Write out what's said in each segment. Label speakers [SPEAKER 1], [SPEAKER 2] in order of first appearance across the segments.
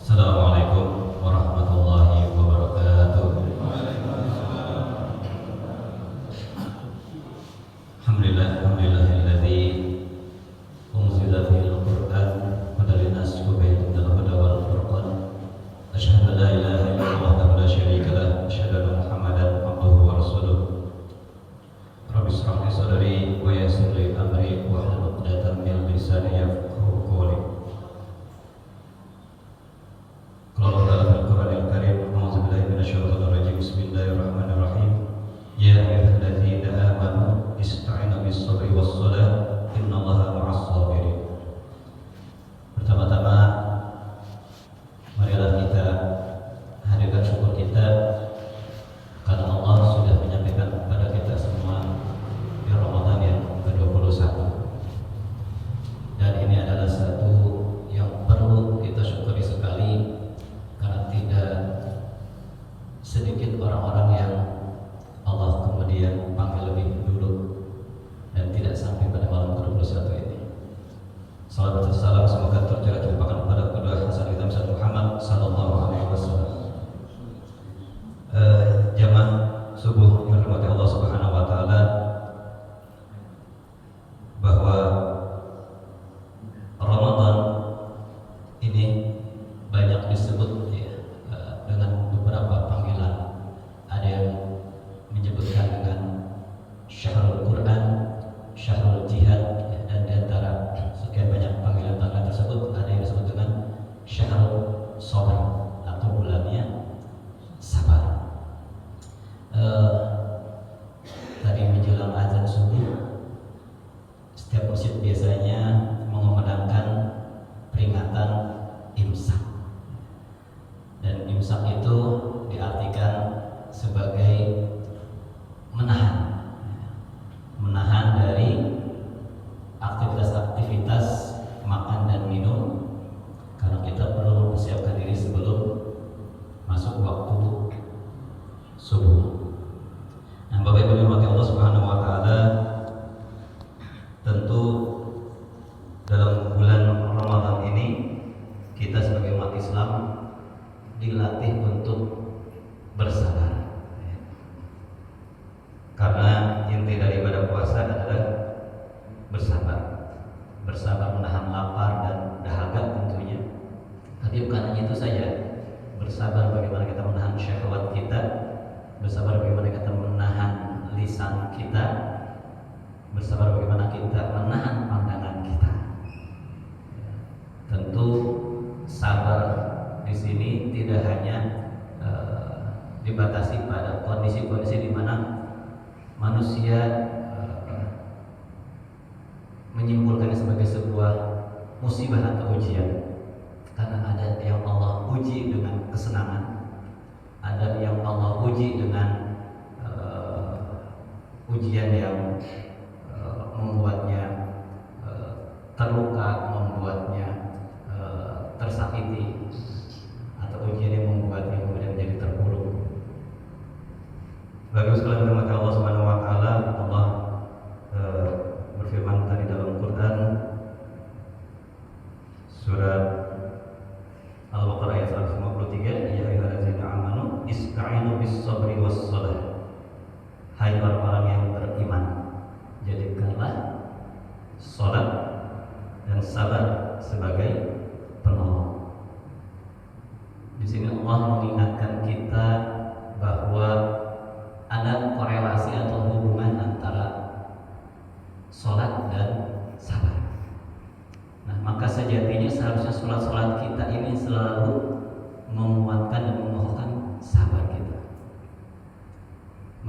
[SPEAKER 1] Assalamualaikum warahmatullahi wabarakatuh. Alhamdulillahilladzi unzila fihil Qur'an hudan linnas wa bayyinatin minal huda wal furqan. Asyhadu an la ilaha illallah wahdahu la syarika lah, asyhadu anna Muhammadan abduhu wa rasuluh. Rabbi shrah li sadri wa yassir li amri wahlul 'uqdatam min lisani yafqahu qawli. Qala Ta'ala fil Qur'anil Karim, a'udzu billahi minasyaitonir rajim. Bismillahirrahmanirrahim. Ya ayyuhalladzina amanu ista'inu bis-sabri was-salah, innallaha ma'as sabirin. Pertama-tama marilah kita hadirkan syukur kita karena Allah sudah menyampaikan kepada kita semua di Ramadan yang ke-21. Dan ini adalah satu yang perlu kita syukuri sekali, karena tidak sedikit orang-orang yang Allah kemudian panggil lebih dulu dan tidak sampai pada malam ke-21 ini. Salawat dan salam semoga tercurah terlimpahkan kepada kedua hasan kita Muhammad sallallahu alaihi wasallam. Jamaah subuh yang dirahmati Allah Subhanahu wa taala, bahwa Ramadan ini banyak disebut dengan beberapa panggilan. Ada yang menyebutkan dengan Syahrul Quran, Syahrul Jihad, dan diantara sekian banyak panggilan-panggilan tersebut ada yang disebut dengan Syahrul Sabr atau bulannya sabar. Tadi menjelang azan subuh, setiap masjid biasanya mengumandangkan peringatan imsak. Dan imsak itu diartikan sebagai menahan dari aktivitas-aktivitas makan dan minum, karena kita perlu mempersiapkan diri sebelum masuk waktu subuh. Nah, Bapak Ibu yang dirahmati Allah Subhanahu wa taala, tentu dalam bulan Ramadan ini kita sebagai umat Islam dilatih untuk bersabar. Karena inti dari ibadah puasa adalah bersabar. Bersabar menahan lapar dan dahaga tentunya. Tapi bukan hanya itu saja. Bersabar bagaimana kita menahan syahwat kita, bersabar bagaimana kita menahan lisan kita, bersabar bagaimana kita menahan pandangan kita. Tentu sabar di sini tidak hanya dibatasi pada kondisi-kondisi di mana manusia menyimpulkannya sebagai sebuah musibah atau ujian. Karena ada yang Allah uji dengan kesenangan, ada yang Allah uji dengan ujian yang membuatnya terluka, membuatnya tersakiti, atau ujian yang membuatnya kemudian menjadi terpuruk. Bagus sekali firman Allah Subhanahu wa taala. Allah berfirman tadi dalam Quran surat Al-Baqarah ayat 153, ya ayyuhallazina amanu ista'inu bis-sabri was-salah. Hai orang-orang yang beriman, jadikanlah salat dan sabar sebagai penolong. Di sini Allah mengingatkan kita bahwa ada korelasi atau hubungan antara sholat dan sabar. Nah, maka sejatinya seharusnya sholat kita ini selalu menguatkan dan mengokohkan sabar kita.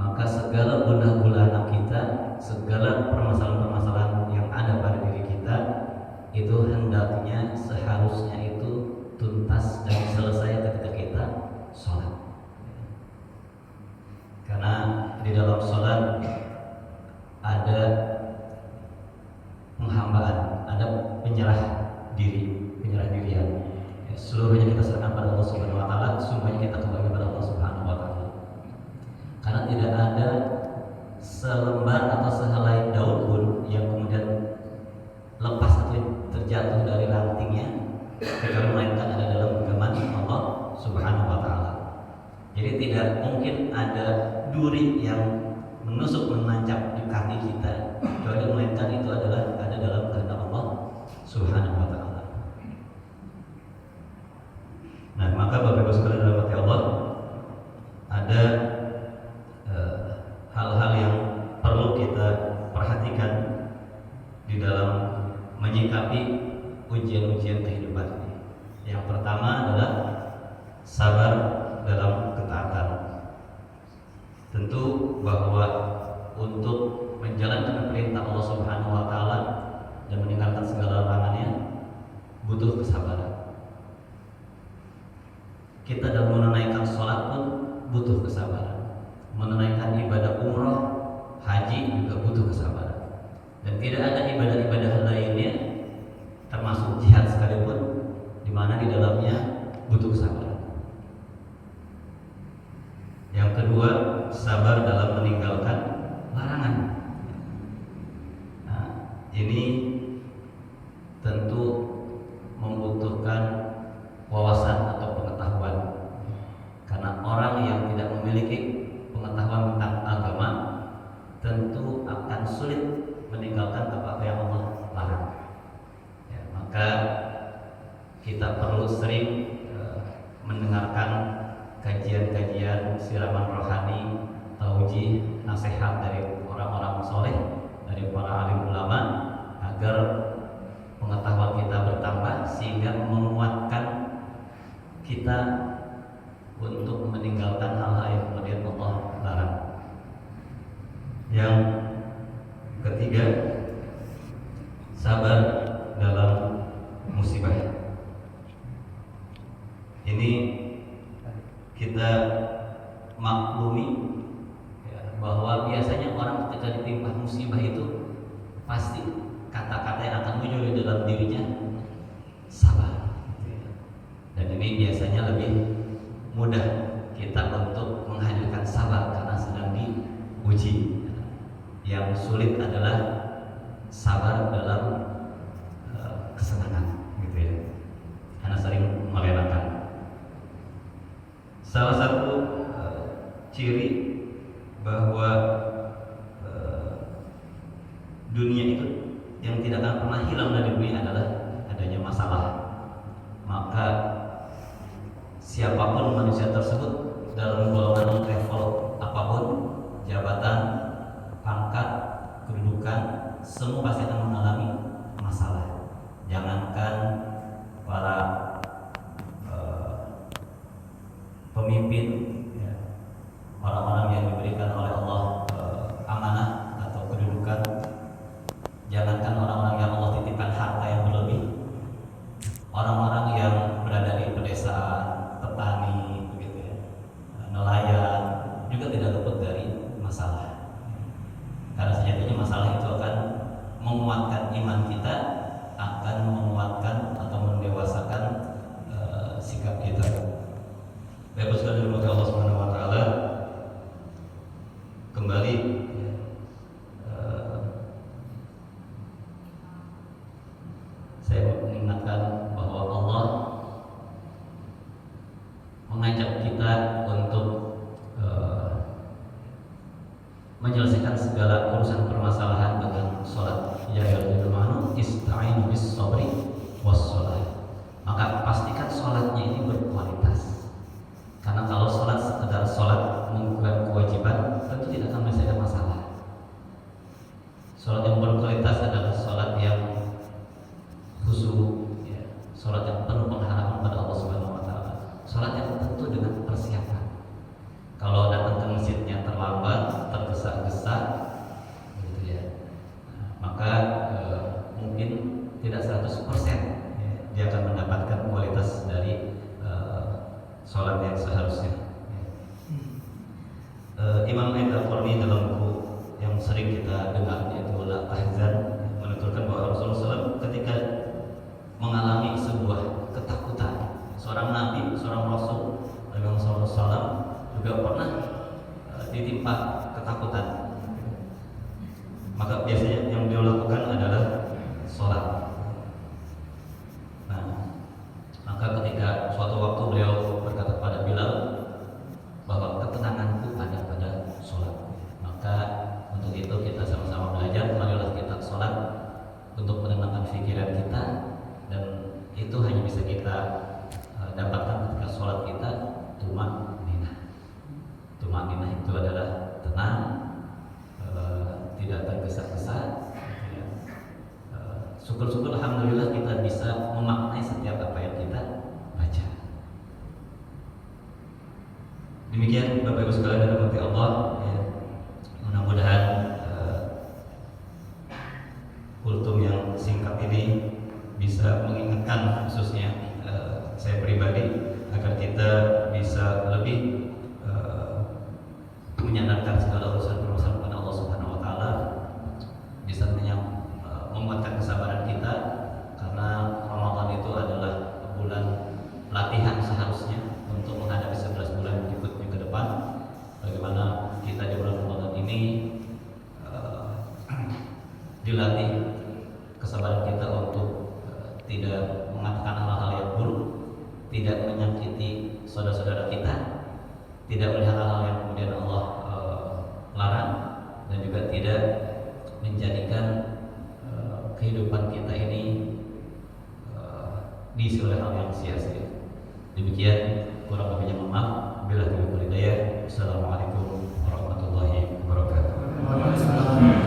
[SPEAKER 1] Maka segala gundah gulana kita, segala permasalahan-permasalahan yang ada pada diri kita, itu hendaknya seharusnya itu tuntas dan selesai ketika kita sholat. Karena di dalam sholat ada penghambaan, ada penyerah dirian. Seluruhnya kita serahkan pada Allah Subhanahu wa taala, semuanya kita kembali kepada Allah Subhanahu wa taala. Karena tidak ada selembar atau sehelai daun pun yang kemudian lepas atau terjatuh dari rantingnya, kecuali melainkan ada dalam genggaman butuh kesabaran. Kita dalam menunaikan sholat pun butuh kesabaran. Menunaikan ibadah umroh, haji juga butuh kesabaran. Dan tidak ada ibadah-ibadah lainnya, termasuk jihad sekalipun, di mana di dalamnya butuh kesabaran. Yang kedua, sabar dalam meninggalkan larangan. Nah, ini tentu membutuhkan wawasan atau pengetahuan, karena orang yang tidak memiliki pengetahuan tentang agama tentu akan sulit meninggalkan apa yang Allah larang. Ya, maka kita perlu sering mendengarkan kajian-kajian siraman rohani, taujih, nasihat dari orang-orang soleh, dari para alim ulama, agar pengetahuan kita bertambah sehingga menguatkan kita untuk meninggalkan hal-hal yang kemudian Allah larang. Yang ketiga, sabar dalam musibah. Ini kita maklumi ya, bahwa biasanya orang ketika ditimpa musibah itu pasti kata-kata yang akan muncul di dalam dirinya sabar. Dan ini biasanya lebih mudah kita untuk menghadirkan sabar karena sedang diuji. Yang sulit adalah sabar dalam kesenangan, gitu ya, karena sering merelakan. Salah satu ciri bahwa dunia itu yang tidak akan pernah hilang dari dunia adalah adanya masalah. Maka siapapun manusia tersebut dalam golongan level apapun, jabatan, pangkat, kedudukan, semua pasti akan mengalami masalah. Jangankan para pemimpin, ya, orang-orang yang diberikan oleh Allah amanah atau kedudukan, jangankan orang-orang yang Allah titipkan harta yang berlebih, orang-orang yang berada di pedesaan, petani, begitu ya, nelayan, juga tidak luput dari masalah. Karena sejatinya masalah itu akan menguatkan iman kita, akan menguatkan atau mendewasakan sikap kita. Bapak sekalian dirahmati Allah Subhanahu wa taala, kembali saya mengingatkan bahwa Allah mengajak kita untuk menyelesaikan segala urusan permasalahan dengan sholat. Ya ayyuhalladzina amanu ista'inu bis sabri was shalah. Maka pastikan sholatnya ini berkualitas. Karena kalau sholat sekedar sholat menunaikan kewajiban, tentu tidak akan menyelesaikan masalah. Sholat yang berkualitas adalah sholat yang khusyuk, ya, sholat yang penuh pengharapan pada Allah Subhanahu Wa Taala, sholat yang tentu dengan persiapan. Kalau datang ke masjidnya terlambat, tergesa-gesa, begitu ya, maka mungkin tidak 100% ya, dia akan mendapatkan kualitas dari sholat yang seharusnya. Imam Al-Qarni dalam buku yang sering kita dengar yaitu Al-Ahzan menuturkan bahwa Rasulullah SAW ketika mengalami sebuah ketakutan, seorang nabi, seorang rasul, Nabi Muhammad SAW juga pernah ditimpa ketakutan. Maka biasanya yang beliau lakukan adalah sholat. Nah, maka ketika suatu waktu beliau berkata kepada Bilal bahwa ketenanganku ada pada sholat. Maka untuk itu kita sama-sama belajar, marilah kita sholat untuk menenangkan pikiran kita, dan itu hanya bisa kita dapatkan ketika sholat kita tumaninah. Tumaninah itu adalah tenang, tidak tergesa-gesa. Syukur-syukur alhamdulillah kita bisa memaknai setiap apa yang kita baca. dilatih kesabaran kita untuk tidak mengatakan hal-hal yang buruk, tidak menyakiti saudara-saudara kita, tidak melihat hal-hal yang kemudian Allah larang, dan juga tidak menjadikan kehidupan kita ini diisi oleh hal yang sia-sia. Demikian, kurang lebihnya mohon maaf. Bila tidak hidayah. Assalamualaikum warahmatullahi wabarakatuh.